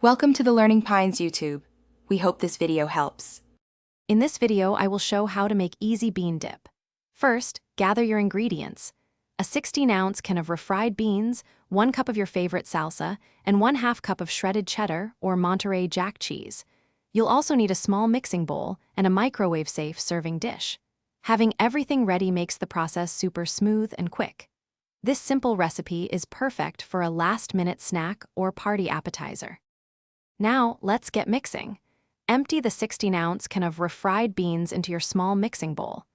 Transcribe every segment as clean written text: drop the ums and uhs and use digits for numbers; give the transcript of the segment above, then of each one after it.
Welcome to the Learning Pines YouTube. We hope this video helps. In this video, I will show how to make easy bean dip. First, gather your ingredients. A 16-ounce can of refried beans, 1 cup of your favorite salsa, and 1/2 cup of shredded cheddar or Monterey Jack cheese. You'll also need a small mixing bowl and a microwave-safe serving dish. Having everything ready makes the process super smooth and quick. This simple recipe is perfect for a last-minute snack or party appetizer. Now, let's get mixing. Empty the 16-ounce can of refried beans into your small mixing bowl.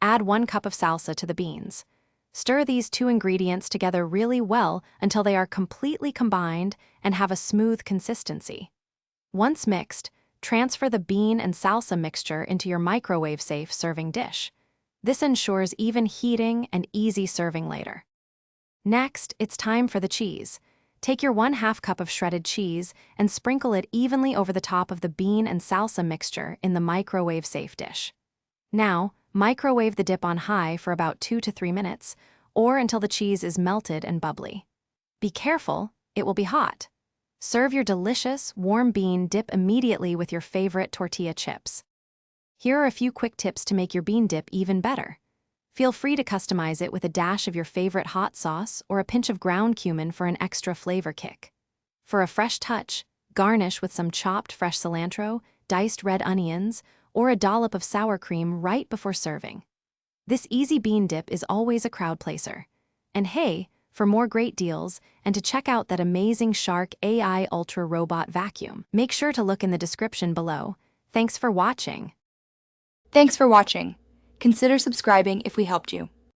Add 1 cup of salsa to the beans. Stir these two ingredients together really well until they are completely combined and have a smooth consistency. Once mixed, transfer the bean and salsa mixture into your microwave-safe serving dish. This ensures even heating and easy serving later. Next, it's time for the cheese. Take your 1/2 cup of shredded cheese and sprinkle it evenly over the top of the bean and salsa mixture in the microwave-safe dish. Now, microwave the dip on high for about 2 to 3 minutes, or until the cheese is melted and bubbly. Be careful, it will be hot. Serve your delicious, warm bean dip immediately with your favorite tortilla chips. Here are a few quick tips to make your bean dip even better. Feel free to customize it with a dash of your favorite hot sauce or a pinch of ground cumin for an extra flavor kick. For a fresh touch, garnish with some chopped fresh cilantro, diced red onions, or a dollop of sour cream right before serving. This easy bean dip is always a crowd pleaser. And hey, for more great deals and to check out that amazing Shark AI Ultra Robot Vacuum, make sure to look in the description below. Thanks for watching. Thanks for watching. Consider subscribing if we helped you.